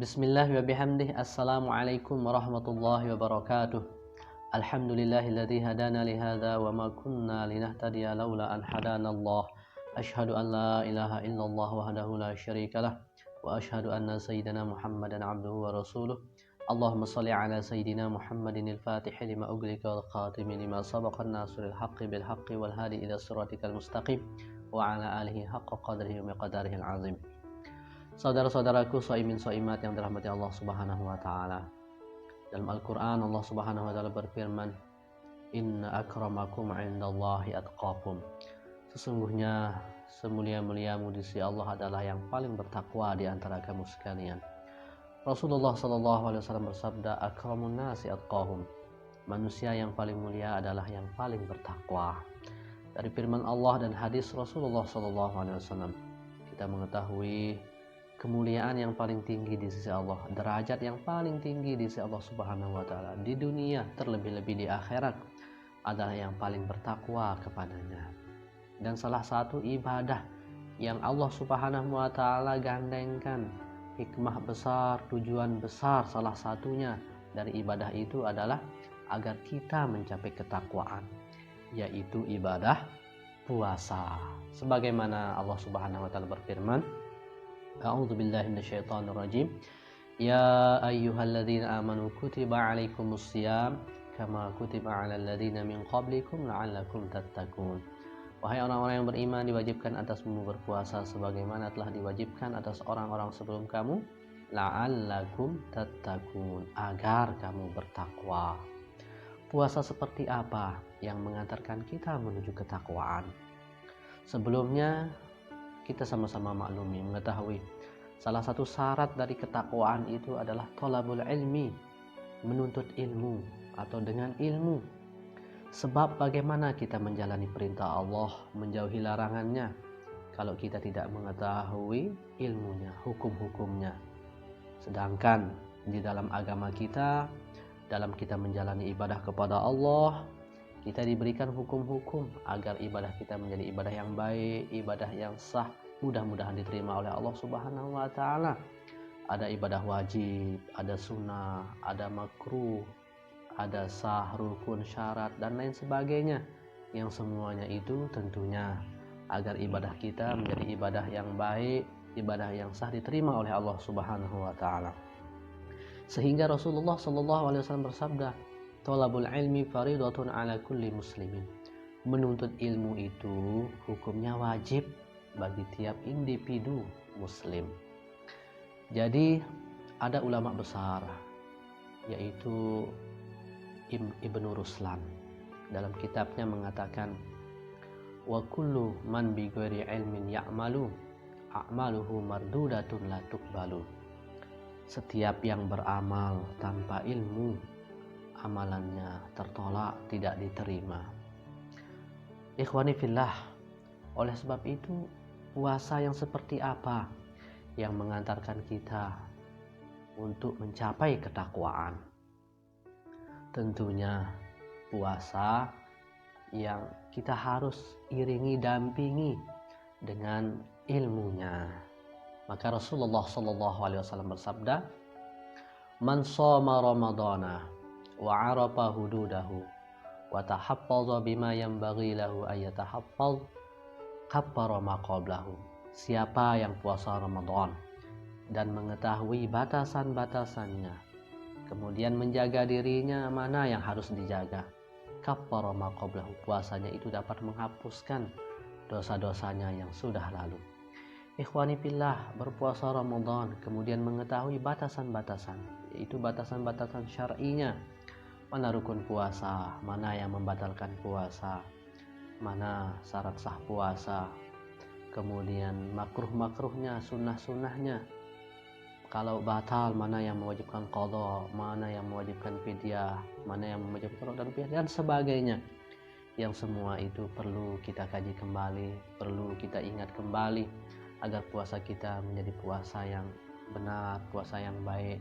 Bismillah wa bihamdih. Assalamualaikum warahmatullahi wabarakatuh. Alhamdulillahilladzi hadana li hadza wa ma kunna linahtadiya laula an hadanallah. Asyhadu an la ilaha illallah wahdahu la syarikalah wa asyhadu anna sayyidina Muhammadan abduhu wa rasuluh. Allahumma shalli ala sayyidina Muhammadin al-fatih lima ughliqa wal khatimi lima sabaqa an-nasiril haqqi bil haqqi wal hadi ila siratikal mustaqim wa ala alihi haqqa qadrihi wa miqdarihi al-azim. Saudara-saudaraku shaimin shaimat yang dirahmati Allah Subhanahu wa taala. Dalam Al-Qur'an Allah Subhanahu wa taala berfirman, "Inna akramakum 'indallahi atqakum." Sesungguhnya semulia-muliamu di sisi Allah adalah yang paling bertakwa di antara kamu sekalian. Rasulullah sallallahu alaihi wasallam bersabda, "Akramun nasi atqahum." Manusia yang paling mulia adalah yang paling bertakwa. Dari firman Allah dan hadis Rasulullah sallallahu alaihi wasallam, kita mengetahui kemuliaan yang paling tinggi di sisi Allah, derajat yang paling tinggi di sisi Allah Subhanahu wa taala di dunia, terlebih-lebih di akhirat adalah yang paling bertakwa kepadanya. Dan salah satu ibadah yang Allah Subhanahu wa taala gandengkan hikmah besar, tujuan besar, salah satunya dari ibadah itu adalah agar kita mencapai ketakwaan, yaitu ibadah puasa. Sebagaimana Allah Subhanahu wa taala berfirman, A'udzu billahi minasyaitonir rajim. Ya ayyuhalladzina amanu kutiba 'alaikumus syiyam kama kutiba 'alal ladzina min qablikum la'allakum tattaqun. Wahai orang-orang yang beriman, diwajibkan atasmu berpuasa sebagaimana telah diwajibkan atas orang-orang sebelum kamu, la'allakum tattaqun, agar kamu bertakwa. Puasa seperti apa yang mengantarkan kita menuju ketakwaan? Sebelumnya kita sama-sama maklumi, mengetahui salah satu syarat dari ketakwaan itu adalah thalabul ilmi, menuntut ilmu atau dengan ilmu. Sebab bagaimana kita menjalani perintah Allah, menjauhi larangannya kalau kita tidak mengetahui ilmunya, hukum-hukumnya. Sedangkan di dalam agama kita, dalam kita menjalani ibadah kepada Allah, kita diberikan hukum-hukum agar ibadah kita menjadi ibadah yang baik, ibadah yang sah, mudah-mudahan diterima oleh Allah Subhanahu wa taala. Ada ibadah wajib, ada sunnah, ada makruh, ada sah, rukun, syarat dan lain sebagainya. Yang semuanya itu tentunya agar ibadah kita menjadi ibadah yang baik, ibadah yang sah diterima oleh Allah Subhanahu wa taala. Sehingga Rasulullah sallallahu alaihi wasallam bersabda, "Thalabul ilmi faridatun 'ala kulli muslimin." Menuntut ilmu itu hukumnya wajib bagi tiap individu muslim. Jadi ada ulama besar yaitu Ibnu Ruslan dalam kitabnya mengatakan, "Wa kullu man bi ghairi ilmin ya'malu a'maluhu mardudatun la tuqbalu." Setiap yang beramal tanpa ilmu, amalannya tertolak, tidak diterima. Ikhwani fillah, oleh sebab itu puasa yang seperti apa yang mengantarkan kita untuk mencapai ketakwaan? Tentunya puasa yang kita harus iringi, dampingi dengan ilmunya. Maka Rasulullah sallallahu alaihi wasallam bersabda, "Man shoma ramadhana wa 'arafa hududahu wa tahaffaza bima yanbaghi lahu ay yatahaffaz kaffara ma qablahu." Siapa yang puasa Ramadan dan mengetahui batasan-batasannya, kemudian menjaga dirinya mana yang harus dijaga, kaffara ma qablahu, puasanya itu dapat menghapuskan dosa-dosanya yang sudah lalu. Ikhwani fillah, berpuasa Ramadan kemudian mengetahui batasan-batasan, yaitu batasan-batasan syar'inya. Mana rukun puasa, mana yang membatalkan puasa, mana syarat sah puasa, kemudian makruh-makruhnya, sunnah-sunnahnya. Kalau batal, mana yang mewajibkan qadha, mana yang mewajibkan fidyah, mana yang mewajibkan dan fidyah dan sebagainya. Yang semua itu perlu kita kaji kembali, perlu kita ingat kembali agar puasa kita menjadi puasa yang benar, puasa yang baik,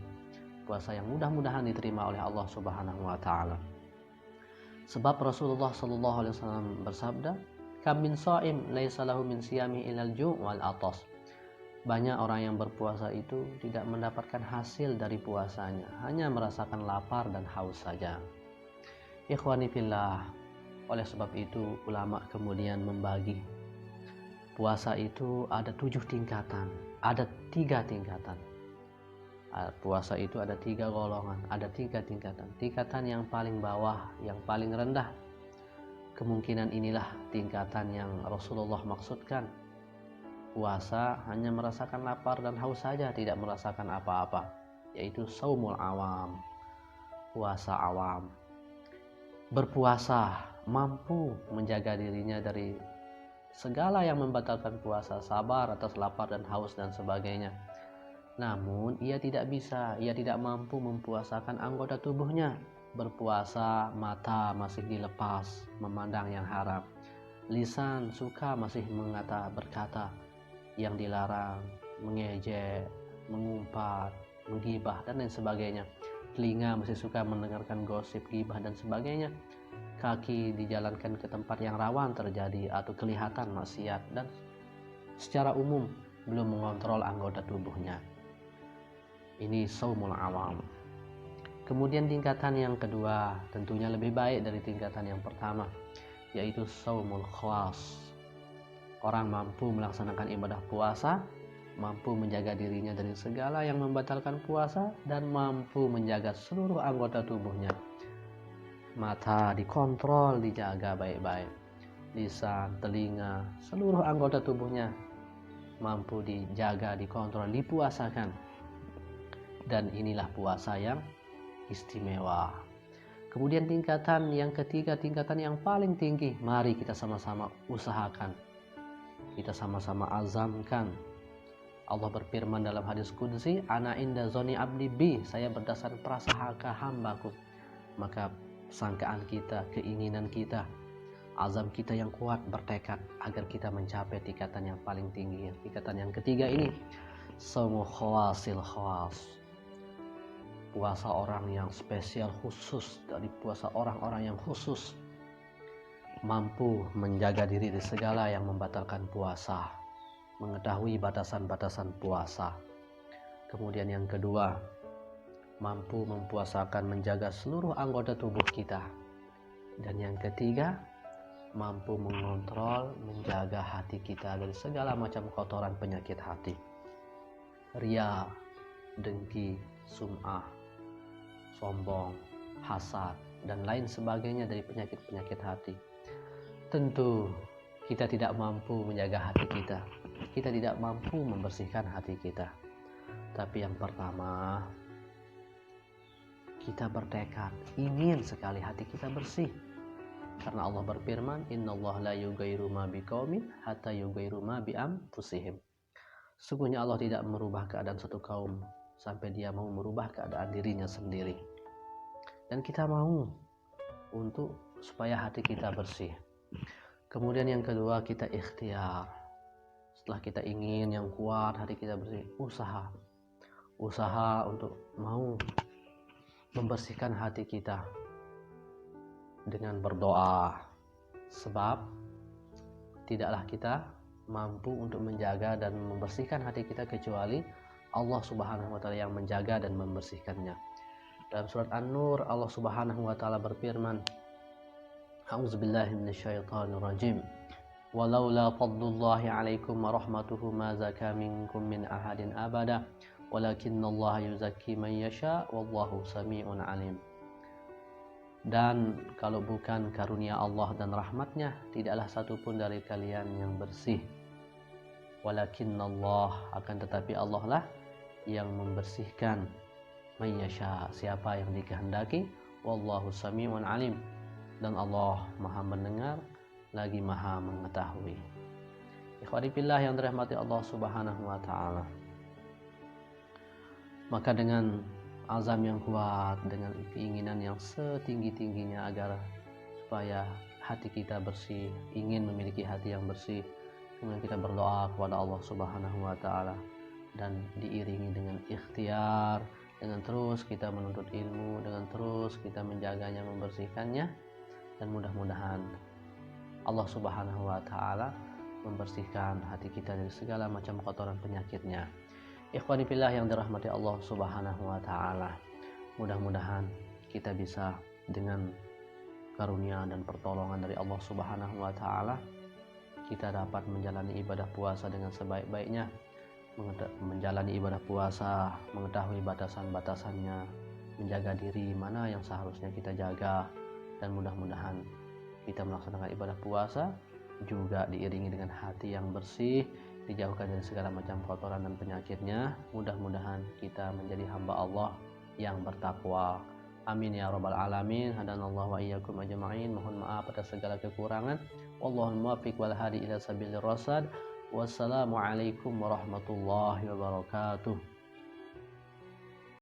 puasa yang mudah-mudahan diterima oleh Allah Subhanahu wa taala. Sebab Rasulullah sallallahu alaihi wasallam bersabda, "Kam min shaim laisa lahu min siyami ilal ju' wal atas." Banyak orang yang berpuasa itu tidak mendapatkan hasil dari puasanya, hanya merasakan lapar dan haus saja. Ikhwani fillah, oleh sebab itu ulama kemudian membagi puasa itu ada 7 tingkatan, ada 3 tingkatan. Puasa itu ada 3 golongan, ada 3 tingkatan. Tingkatan yang paling bawah, yang paling rendah, kemungkinan inilah tingkatan yang Rasulullah maksudkan. Puasa hanya merasakan lapar dan haus saja, tidak merasakan apa-apa, yaitu saumul awam, puasa awam. Berpuasa mampu menjaga dirinya dari segala yang membatalkan puasa, sabar atas lapar dan haus dan sebagainya. Namun ia tidak mampu mempuasakan anggota tubuhnya. Berpuasa mata masih dilepas memandang yang haram, lisan suka masih berkata yang dilarang, mengejek, mengumpat, menggibah dan lain sebagainya. Telinga masih suka mendengarkan gosip, gibah dan sebagainya. Kaki dijalankan ke tempat yang rawan terjadi atau kelihatan maksiat, dan secara umum belum mengontrol anggota tubuhnya. Ini saumul awam. Kemudian tingkatan yang kedua tentunya lebih baik dari tingkatan yang pertama, yaitu saumul khawas. Orang mampu melaksanakan ibadah puasa, mampu menjaga dirinya dari segala yang membatalkan puasa, dan mampu menjaga seluruh anggota tubuhnya. Mata dikontrol, dijaga baik-baik, lisan, telinga, seluruh anggota tubuhnya mampu dijaga, dikontrol, dipuasakan. Dan inilah puasa yang istimewa. Kemudian tingkatan yang ketiga, tingkatan yang paling tinggi, mari kita sama-sama usahakan, kita sama-sama azamkan. Allah berfirman dalam hadis qudsi, ana inda zoni abdi bi, saya berdasarkan prasangka hambaku. Maka sangkaan kita, keinginan kita, azam kita yang kuat, bertekad agar kita mencapai tingkatan yang paling tinggi. Tingkatan yang ketiga ini, saumu khawasil khawas, puasa orang yang spesial khusus, dari puasa orang-orang yang khusus, mampu menjaga diri dari segala yang membatalkan puasa, mengetahui batasan-batasan puasa. Kemudian yang kedua, mampu mempuasakan, menjaga seluruh anggota tubuh kita. Dan yang ketiga, mampu mengontrol, menjaga hati kita dari segala macam kotoran penyakit hati, ria, dengki, sum'ah, sombong, hasad, dan lain sebagainya dari penyakit-penyakit hati. Tentu kita tidak mampu menjaga hati kita, kita tidak mampu membersihkan hati kita. Tapi yang pertama, kita bertekad ingin sekali hati kita bersih, karena Allah berfirman, innallaha la yughayyiru ma biqaumin hatta yughayyiru ma bi anfusihim. Sesungguhnya Allah tidak merubah keadaan satu kaum sampai dia mau merubah keadaan dirinya sendiri. Dan kita mau untuk supaya hati kita bersih. Kemudian yang kedua, kita ikhtiar. Setelah kita ingin yang kuat, hati kita bersih, usaha untuk mau membersihkan hati kita dengan berdoa. Sebab tidaklah kita mampu untuk menjaga dan membersihkan hati kita kecuali Allah Subhanahu wa taala yang menjaga dan membersihkannya. Dalam surat An-Nur, Allah Subhanahu wa taala berfirman, A'udzubillahi minasyaitonir rajim. Walaula fadlullahi 'alaikum wa rahmatuhu ma zaka minkum min ahadin abada, walakinallaha yuzakki man yasha wallahu samii'un 'alim. Dan kalau bukan karunia Allah dan rahmatnya, tidaklah satupun dari kalian yang bersih. Walakinnallah, akan tetapi Allah lah yang membersihkan, man yasha, siapa yang dikehendaki, wallahu samii'un 'alim, dan Allah Maha mendengar lagi Maha mengetahui. Ikhwani fillah yang dirahmati Allah Subhanahu wa taala. Maka dengan azam yang kuat, dengan keinginan yang setinggi-tingginya agar supaya hati kita bersih, ingin memiliki hati yang bersih, kemudian kita berdoa kepada Allah Subhanahu wa taala dan diiringi dengan ikhtiar, dengan terus kita menuntut ilmu, dengan terus kita menjaganya, membersihkannya, dan mudah-mudahan Allah Subhanahu wa taala membersihkan hati kita dari segala macam kotoran penyakitnya. Ikhwani fillah yang dirahmati Allah Subhanahu wa taala. Mudah-mudahan kita bisa dengan karunia dan pertolongan dari Allah Subhanahu wa taala kita dapat menjalani ibadah puasa dengan sebaik-baiknya, menjalani ibadah puasa, mengetahui batasan-batasannya, menjaga diri mana yang seharusnya kita jaga, dan mudah-mudahan kita melaksanakan ibadah puasa juga diiringi dengan hati yang bersih, dijauhkan dari segala macam kotoran dan penyakitnya. Mudah-mudahan kita menjadi hamba Allah yang bertakwa. Amin ya rabbal alamin. Hadanallahu wa iyyakum ajma'in. Mohon maaf atas segala kekurangan. Wallahul muwaffiq wal hadi ila sabilir rasyad. Wassalamualaikum warahmatullahi wabarakatuh.